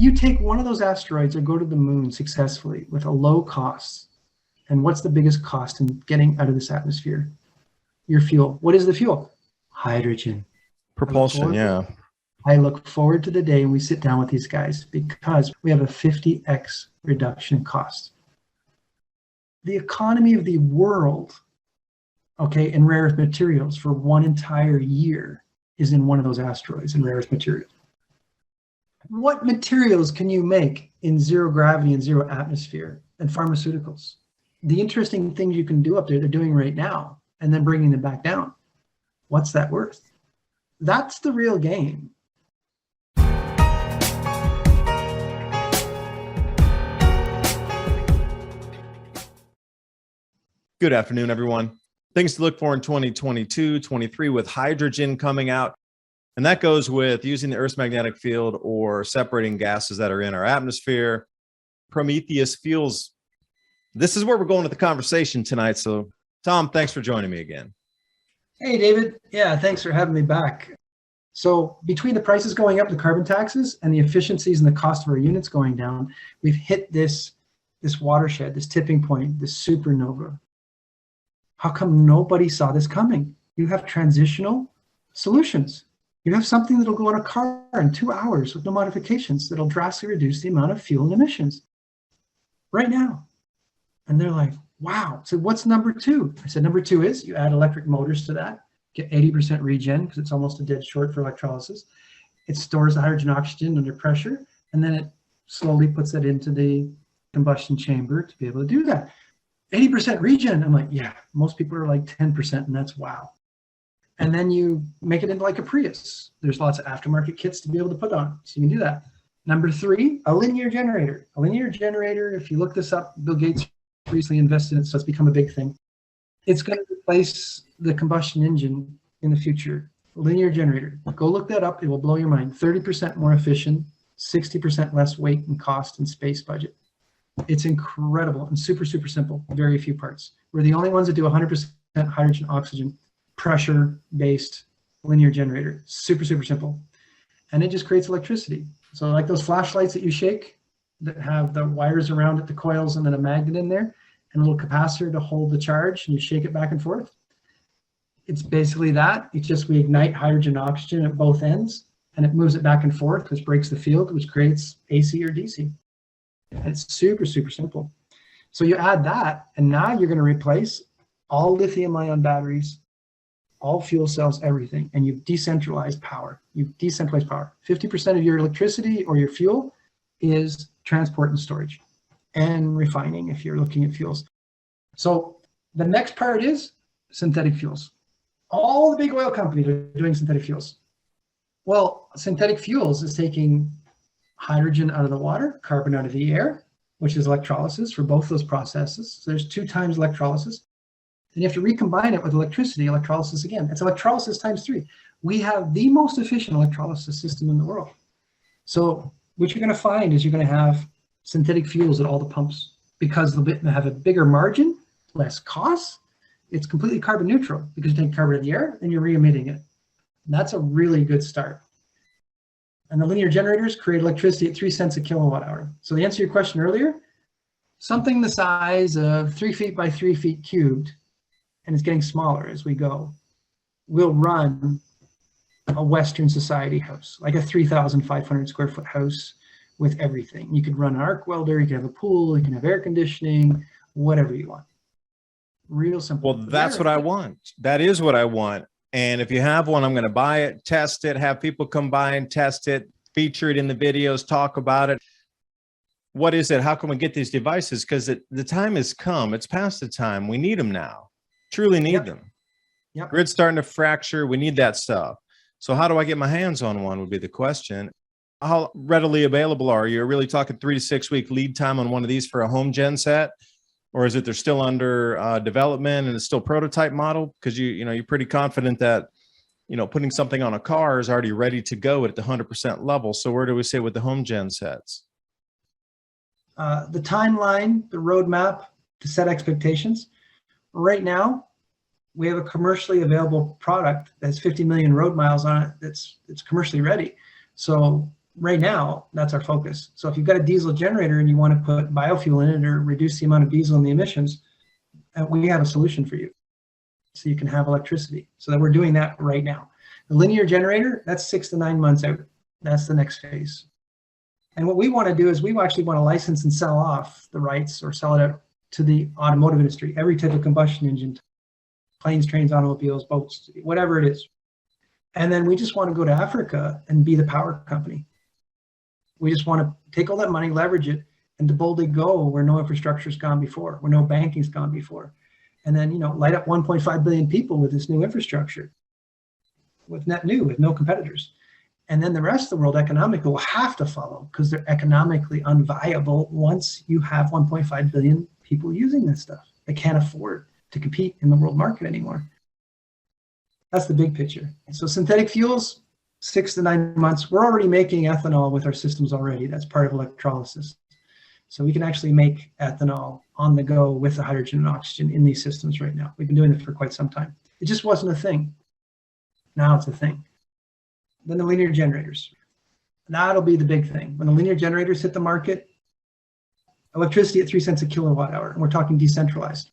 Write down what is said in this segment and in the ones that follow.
You take one of those asteroids or go to the moon successfully with a low cost. And what's the biggest cost in getting out of this atmosphere? Your fuel. What is the fuel? Hydrogen. Propulsion, yeah. I look forward to the day when we sit down with these guys because we have a 50x reduction in cost. The economy of the world, okay, in rare earth materials for one entire year is in one of those asteroids in rare earth materials. What materials can you make in zero gravity and zero atmosphere and pharmaceuticals? The interesting things you can do up there, they're doing right now, and then bringing them back down. What's that worth? That's the real game. Good afternoon, everyone. Things to look for in 2022, 23 with hydrogen coming out. And that goes with using the Earth's magnetic field or separating gases that are in our atmosphere. Prometheus fuels. This is where we're going with the conversation tonight. So, Tom, thanks for joining me again. Hey, David. Yeah, thanks for having me back. So between the prices going up, the carbon taxes, and the efficiencies and the cost of our units going down, we've hit this watershed, this tipping point, this supernova. How come nobody saw this coming? You have transitional solutions. You have something that'll go in a car in 2 hours with no modifications that'll drastically reduce the amount of fuel and emissions right now. And they're like, wow. So what's number two? I said, number two is you add electric motors to that, get 80% regen because it's almost a dead short for electrolysis. It stores the hydrogen oxygen under pressure, and then it slowly puts that into the combustion chamber to be able to do that. 80% regen. I'm like, yeah, most people are like 10%, and that's wow. And then you make it into like a Prius. There's lots of aftermarket kits to be able to put on, so you can do that. Number three, a linear generator. A linear generator, if you look this up, Bill Gates recently invested in it, so it's become a big thing. It's going to replace the combustion engine in the future. A linear generator. Go look that up. It will blow your mind. 30% more efficient, 60% less weight and cost and space budget. It's incredible and super, super simple. Very few parts. We're the only ones that do 100% hydrogen oxygen pressure-based linear generator. Super, super simple. And it just creates electricity. So like those flashlights that you shake that have the wires around it, the coils, and then a magnet in there, and a little capacitor to hold the charge, and you shake it back and forth. It's basically that. It's just we ignite hydrogen and oxygen at both ends, and it moves it back and forth, which breaks the field, which creates AC or DC. And it's super, super simple. So you add that, and now you're going to replace all lithium-ion batteries, all fuel cells, everything, and you've decentralized power. You've decentralized power. 50% of your electricity or your fuel is transport and storage and refining if you're looking at fuels. So the next part is synthetic fuels. All the big oil companies are doing synthetic fuels. Well, synthetic fuels is taking hydrogen out of the water, carbon out of the air, which is electrolysis for both those processes. So there's 2 times electrolysis. Then you have to recombine it with electricity, electrolysis again. It's electrolysis times 3. We have the most efficient electrolysis system in the world. So what you're going to find is you're going to have synthetic fuels at all the pumps because they'll have a bigger margin, less costs. It's completely carbon neutral because you take carbon out of the air and you're re-emitting it. And that's a really good start. And the linear generators create electricity at 3 cents a kilowatt hour. So to answer your question earlier, something the size of 3 feet by 3 feet cubed, and it's getting smaller as we go, will run a Western society house, like a 3,500 square foot house with everything. You could run an arc welder, you can have a pool, you can have air conditioning, whatever you want. Real simple. Well, that's what I want. That is what I want. And if you have one, I'm going to buy it, test it, have people come by and test it, feature it in the videos, talk about it. What is it? How can we get these devices? Because the time has come. It's past the time. We need them now. Truly need them. Yep. Grid's starting to fracture. We need that stuff. So how do I get my hands on one would be the question. How readily available are you? You're really talking 3 to 6 week lead time on one of these for a home gen set? Or is it they're still under development and it's still prototype model? Because you're pretty confident that putting something on a car is already ready to go at the 100% level. So where do we sit with the home gen sets? The timeline, the roadmap to set expectations. Right now, we have a commercially available product that has 50 million road miles on it. It's commercially ready. So right now, that's our focus. So if you've got a diesel generator and you want to put biofuel in it or reduce the amount of diesel and the emissions, we have a solution for you. So you can have electricity. So that we're doing that right now. The linear generator, that's 6 to 9 months out. That's the next phase. And what we want to do is we actually want to license and sell off the rights or sell it out to the automotive industry, every type of combustion engine, planes, trains, automobiles, boats, whatever it is. And then we just want to go to Africa and be the power company. We just want to take all that money, leverage it, and to boldly go where no infrastructure's gone before, where no banking's gone before. And then, light up 1.5 billion people with this new infrastructure, with net new, with no competitors. And then the rest of the world economically will have to follow because they're economically unviable once you have 1.5 billion people using this stuff. They can't afford to compete in the world market anymore. That's the big picture. So synthetic fuels, 6 to 9 months. We're already making ethanol with our systems already. That's part of electrolysis. So we can actually make ethanol on the go with the hydrogen and oxygen in these systems right now. We've been doing it for quite some time. It just wasn't a thing. Now it's a thing. Then the linear generators. That'll be the big thing. When the linear generators hit the market, electricity at 3 cents a kilowatt hour, and we're talking decentralized.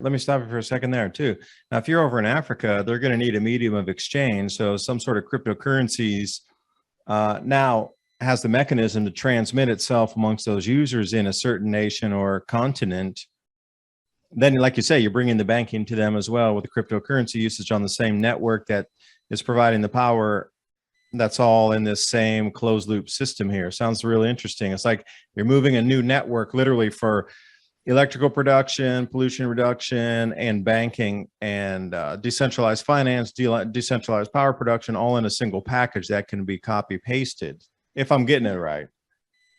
Let me stop you for a second there too. Now, if you're over in Africa, they're going to need a medium of exchange. So some sort of cryptocurrencies now has the mechanism to transmit itself amongst those users in a certain nation or continent. Then, like you say, you're bringing the banking to them as well with the cryptocurrency usage on the same network that is providing the power. That's all in this same closed loop system here. Sounds really interesting. It's like you're moving a new network literally for electrical production, pollution reduction, and banking, and decentralized finance, decentralized power production, all in a single package that can be copy pasted, if I'm getting it right.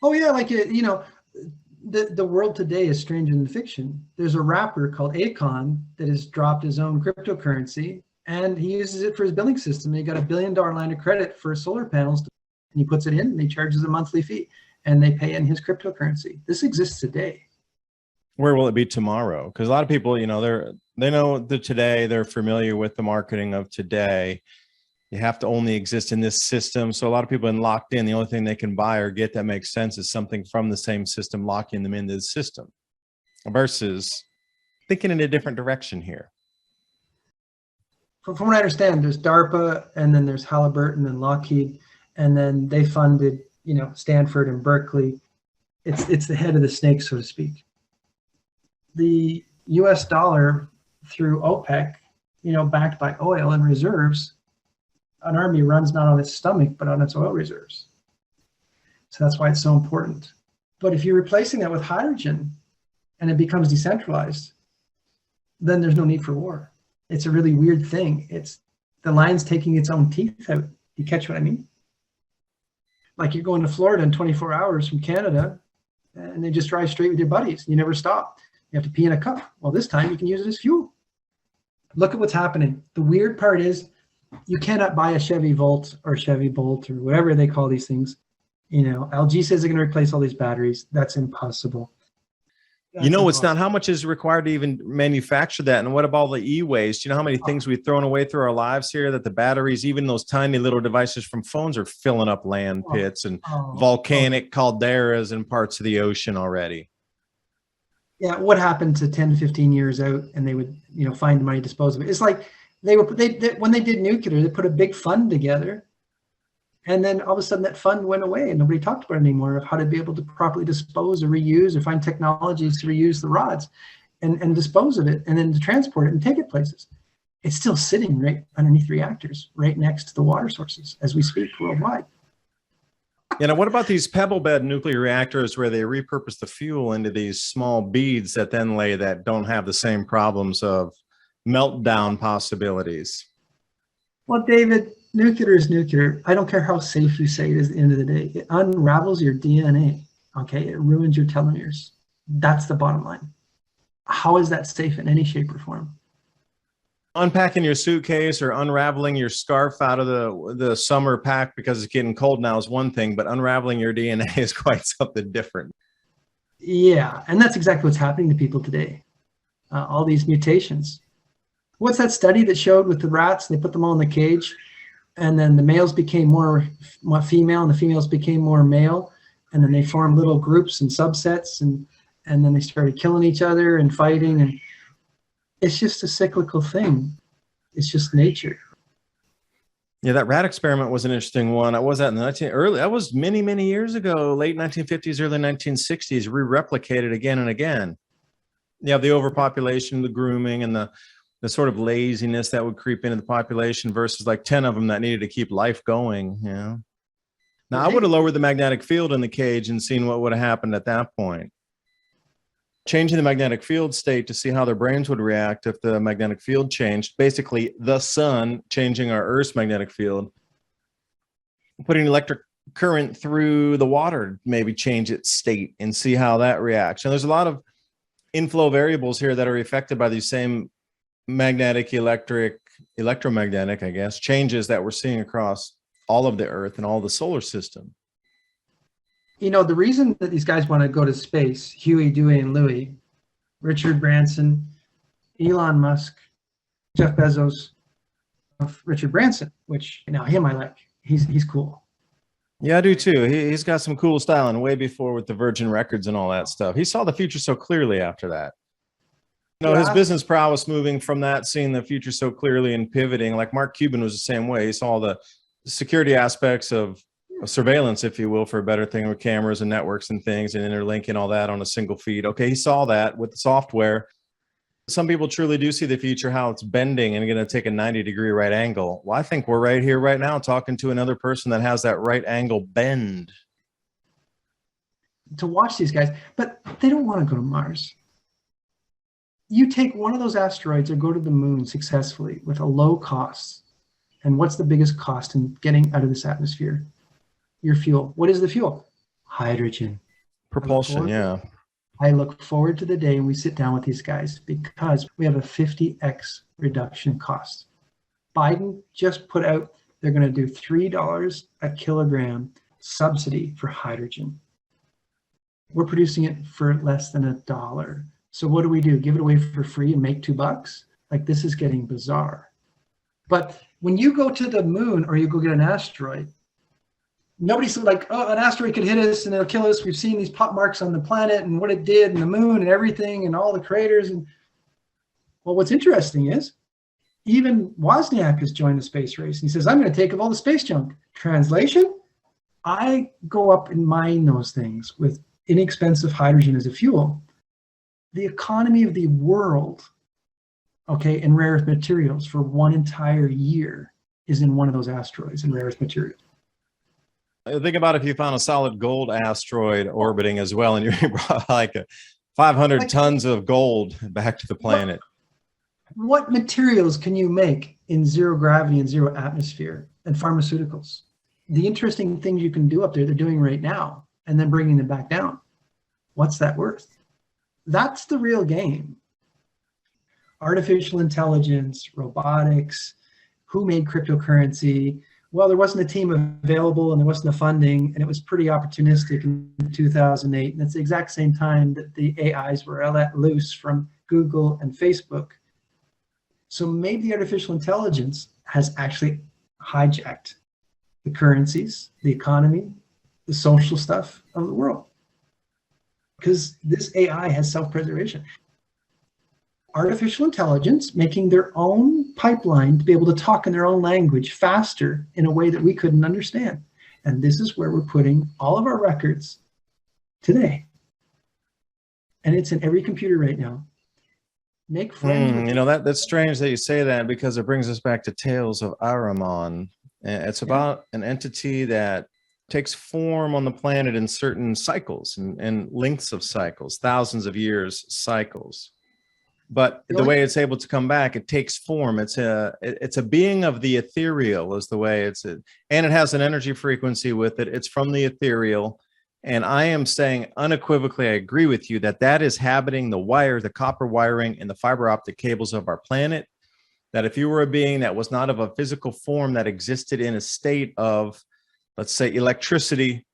Oh yeah, the world today is stranger than fiction. There's a rapper called Akon that has dropped his own cryptocurrency, and he uses it for his billing system. He got $1 billion line of credit for solar panels, and he puts it in, and he charges a monthly fee, and they pay in his cryptocurrency. This exists today. Where will it be tomorrow? Because a lot of people, they know the today, they're familiar with the marketing of today. You have to only exist in this system. So a lot of people are locked in. The only thing they can buy or get that makes sense is something from the same system, locking them into the system, versus thinking in a different direction here. From what I understand, there's DARPA, and then there's Halliburton and Lockheed, and then they funded, Stanford and Berkeley. It's the head of the snake, so to speak. The U.S. dollar through OPEC, backed by oil and reserves, an army runs not on its stomach, but on its oil reserves. So that's why it's so important. But if you're replacing that with hydrogen and it becomes decentralized, then there's no need for war. It's a really weird thing. It's the lion's taking its own teeth out. You catch what I mean? Like you're going to Florida in 24 hours from Canada, and they just drive straight with your buddies. You never stop. You have to pee in a cup. Well, this time you can use it as fuel. Look at what's happening. The weird part is you cannot buy a Chevy Volt or Chevy Bolt or whatever they call these things. LG says they're going to replace all these batteries. That's impossible. It's not how much is required to even manufacture that. And what about all the e-waste? You know how many things we've thrown away through our lives here that the batteries, even those tiny little devices from phones, are filling up land pits and volcanic calderas and parts of the ocean already. Yeah, what happened to 10, 15 years out, and they would, find the money to dispose of it. It's like they when they did nuclear, they put a big fund together, and then all of a sudden that fund went away, and nobody talked about it anymore of how to be able to properly dispose or reuse or find technologies to reuse the rods and dispose of it, and then to transport it and take it places. It's still sitting right underneath reactors, right next to the water sources as we speak worldwide. What about these pebble bed nuclear reactors where they repurpose the fuel into these small beads that then that don't have the same problems of meltdown possibilities? Well, David, nuclear is nuclear. I don't care how safe you say it is at the end of the day. It unravels your DNA, okay? It ruins your telomeres. That's the bottom line. How is that safe in any shape or form? Unpacking your suitcase or unraveling your scarf out of the summer pack because it's getting cold now is one thing, but unraveling your DNA is quite something different. Yeah, and that's exactly what's happening to people today. All these mutations. What's that study that showed with the rats? They put them all in the cage, And then the males became more female and the females became more male. And then they formed little groups and subsets, and then they started killing each other and fighting. And it's just a cyclical thing. It's just nature. Yeah, that rat experiment was an interesting one. I was that in the that was many, many years ago, late 1950s, early 1960s, re-replicated again and again. You have the overpopulation, the grooming, and the sort of laziness that would creep into the population versus like 10 of them that needed to keep life going. Yeah. Now, I would have lowered the magnetic field in the cage and seen what would have happened at that point. Changing the magnetic field state to see how their brains would react if the magnetic field changed. Basically, the sun changing our Earth's magnetic field, putting electric current through the water, maybe change its state and see how that reacts. And there's a lot of inflow variables here that are affected by these same magnetic, electromagnetic, I guess, changes that we're seeing across all of the Earth and all the solar system. You know, the reason that these guys want to go to space, Huey, Dewey, and Louie, Richard Branson, Elon Musk, Jeff Bezos, Richard Branson, which now him I like. He's cool. Yeah, I do too. He's got some cool style, and way before with the Virgin Records and all that stuff. He saw the future so clearly after that. You know, his business prowess moving from that, seeing the future so clearly and pivoting, like Mark Cuban was the same way. He saw the security aspects of surveillance, if you will, for a better thing, with cameras and networks and things and interlinking all that on a single feed. Okay, he saw that with the software. Some people truly do see the future, how it's bending and going to take a 90-degree right angle. Well, I think we're right here, right now, talking to another person that has that right angle bend. To watch these guys, but they don't want to go to Mars. You take one of those asteroids or go to the moon successfully with a low cost. And what's the biggest cost in getting out of this atmosphere? Your fuel. What is the fuel? Hydrogen. Propulsion, yeah. I look forward to the day when we sit down with these guys because we have a 50x reduction cost. Biden just put out, they're going to do $3 a kilogram subsidy for hydrogen. We're producing it for less than $1. So what do? Give it away for free and make $2? Like, this is getting bizarre. But when you go to the moon or you go get an asteroid, nobody's like, oh, an asteroid could hit us and it'll kill us. We've seen these pop marks on the planet and what it did and the moon and everything and all the craters. And well, what's interesting is even Wozniak has joined the space race. He says, I'm going to take up all the space junk. Translation, I go up and mine those things with inexpensive hydrogen as a fuel. The economy of the world, okay, in rare earth materials for one entire year is in one of those asteroids in rare earth materials. Think about if you found a solid gold asteroid orbiting as well, and you brought like 500 tons of gold back to the planet. What materials can you make in zero gravity and zero atmosphere and pharmaceuticals? The interesting things you can do up there, they're doing right now, and then bringing them back down. What's that worth? That's the real game. Artificial intelligence, robotics, who made cryptocurrency? Well, there wasn't a team available and there wasn't the funding, and it was pretty opportunistic in 2008. And it's the exact same time that the AIs were let loose from Google and Facebook. So maybe the artificial intelligence has actually hijacked the currencies, the economy, the social stuff of the world. Because this AI has self-preservation. Artificial intelligence making their own pipeline to be able to talk in their own language faster in a way that we couldn't understand. And this is where we're putting all of our records today. And it's in every computer right now. Make friends. You know, that's strange that you say that, because it brings us back to Tales of Ahriman. It's about an entity that takes form on the planet in certain cycles and lengths of cycles, thousands of years cycles. But the way it's able to come back, it takes form. It's a being of the ethereal is the way and it has an energy frequency with it. It's from the ethereal. And I am saying unequivocally, I agree with you that is habiting the copper wiring and the fiber optic cables of our planet. That if you were a being that was not of a physical form that existed in a state of, let's say, electricity,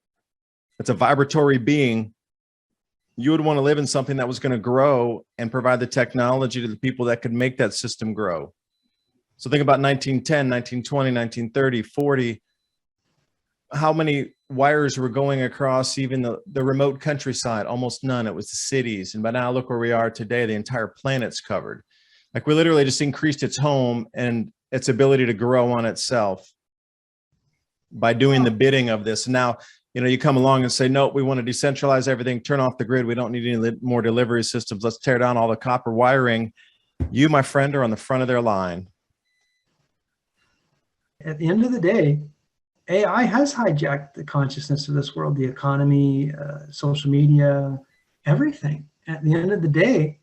it's a vibratory being, you would want to live in something that was going to grow and provide the technology to the people that could make that system grow. So think about 1910, 1920, 1930, 40. How many wires were going across even the remote countryside? Almost none. It was the cities. And by now, look where we are today. The entire planet's covered. Like, we literally just increased its home and its ability to grow on itself by doing the bidding of this. Now, you come along and say, no, we want to decentralize everything, turn off the grid. We don't need any more delivery systems. Let's tear down all the copper wiring. You, my friend, are on the front of their line. At the end of the day, AI has hijacked the consciousness of this world, the economy, social media, everything. At the end of the day,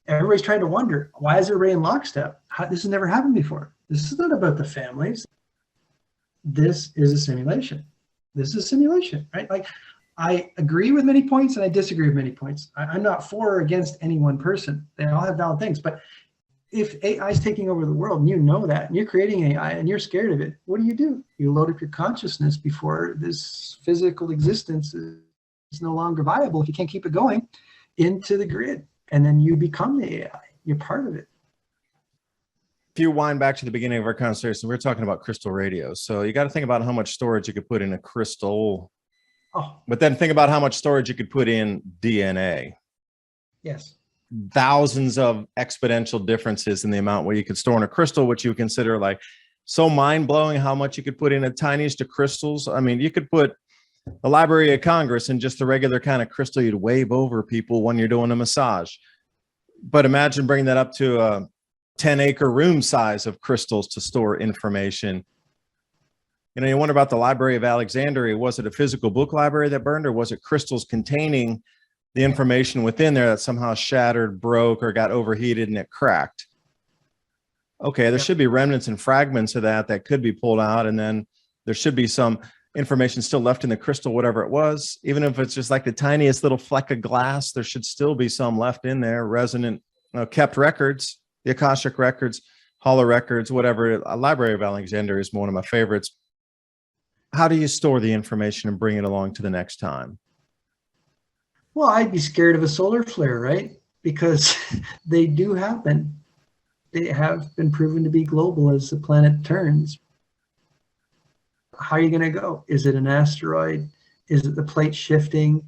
everybody's trying to wonder, why is everybody in lockstep? This has never happened before. This is not about the families. This is a simulation. This is a simulation, right? Like, I agree with many points and I disagree with many points. I'm not for or against any one person. They all have valid things. But if AI is taking over the world and you know that, and you're creating AI and you're scared of it, what do? You load up your consciousness before this physical existence is no longer viable, if you can't keep it going, into the grid. And then you become the AI. You're part of it. If you wind back to the beginning of our conversation, we were talking about crystal radios. So you got to think about how much storage you could put in a crystal. Oh, but then think about how much storage you could put in DNA. Yes. Thousands of exponential differences in the amount where you could store in a crystal, which you consider like so mind-blowing how much you could put in the tiniest of crystals. I mean, you could put the Library of Congress in just the regular kind of crystal you'd wave over people when you're doing a massage. But imagine bringing that up to a 10-acre room size of crystals to store information. You wonder about the Library of Alexandria. Was it a physical book library that burned, or was it crystals containing the information within there that somehow shattered, broke, or got overheated and it cracked? Okay, there should be remnants and fragments of that could be pulled out, and then there should be some information still left in the crystal, whatever it was. Even if it's just like the tiniest little fleck of glass, there should still be some left in there, resonant, kept records, the Akashic records, Holo records, whatever. Library of Alexandria is one of my favorites. How do you store the information and bring it along to the next time? Well, I'd be scared of a solar flare, right? Because they do happen. They have been proven to be global as the planet turns. How are you going to go? Is it an asteroid? Is it the plate shifting?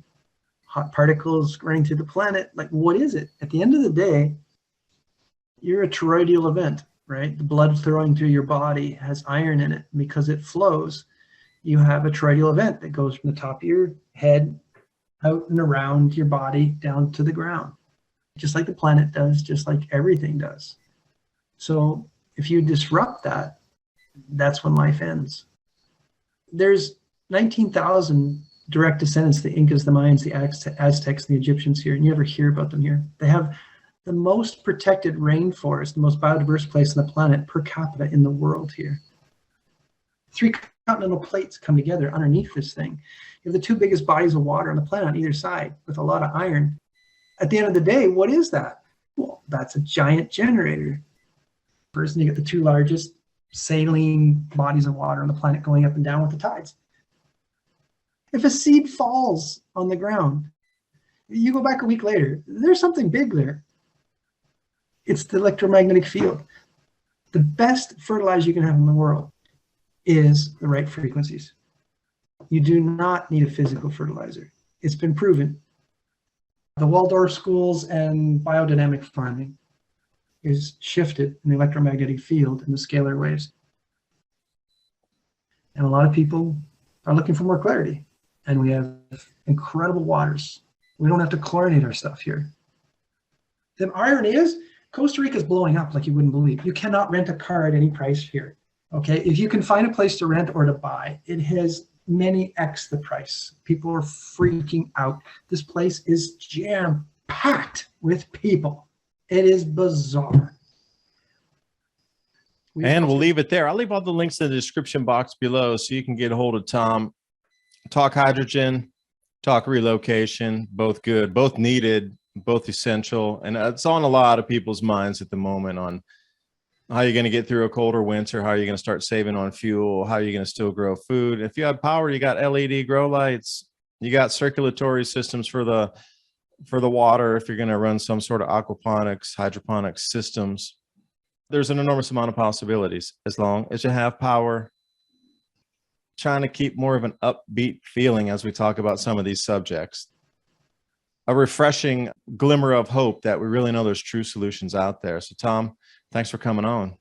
Hot particles running through the planet? Like, what is it? At the end of the day, you're a toroidal event, right? The blood flowing through your body has iron in it. Because it flows, you have a toroidal event that goes from the top of your head out and around your body down to the ground, just like the planet does, just like everything does. So if you disrupt that, that's when life ends. There's 19,000 direct descendants, the Incas, the Mayans, the Aztecs, the Egyptians here, and you never hear about them here. They have the most protected rainforest, the most biodiverse place on the planet per capita in the world here. 3 continental plates come together underneath this thing. You have the 2 biggest bodies of water on the planet on either side with a lot of iron. At the end of the day, what is that? Well, that's a giant generator. First, you get the 2 largest saline bodies of water on the planet going up and down with the tides. If a seed falls on the ground, you go back a week later, there's something big there. It's the electromagnetic field. The best fertilizer you can have in the world is the right frequencies. You do not need a physical fertilizer. It's been proven. The Waldorf schools and biodynamic farming is shifted in the electromagnetic field and the scalar waves. And a lot of people are looking for more clarity. And we have incredible waters. We don't have to chlorinate our stuff here. The irony is, Costa Rica is blowing up like you wouldn't believe. You cannot rent a car at any price here. Okay, if you can find a place to rent or to buy, it has many X the price. People are freaking out. This place is jam-packed with people. It is bizarre. And we'll leave it there. I'll leave all the links in the description box below so you can get a hold of Tom. Talk hydrogen, talk relocation, both good, both needed, both essential. And it's on a lot of people's minds at the moment on how you're going to get through a colder winter, how you're going to start saving on fuel, how you're going to still grow food. If you have power, you got LED grow lights, you got circulatory systems for the water if you're going to run some sort of aquaponics, hydroponics systems. there's an enormous amount of possibilities as long as you have power. Trying to keep more of an upbeat feeling as we talk about some of these subjects. A refreshing glimmer of hope that we really know there's true solutions out there. So Tom, thanks for coming on.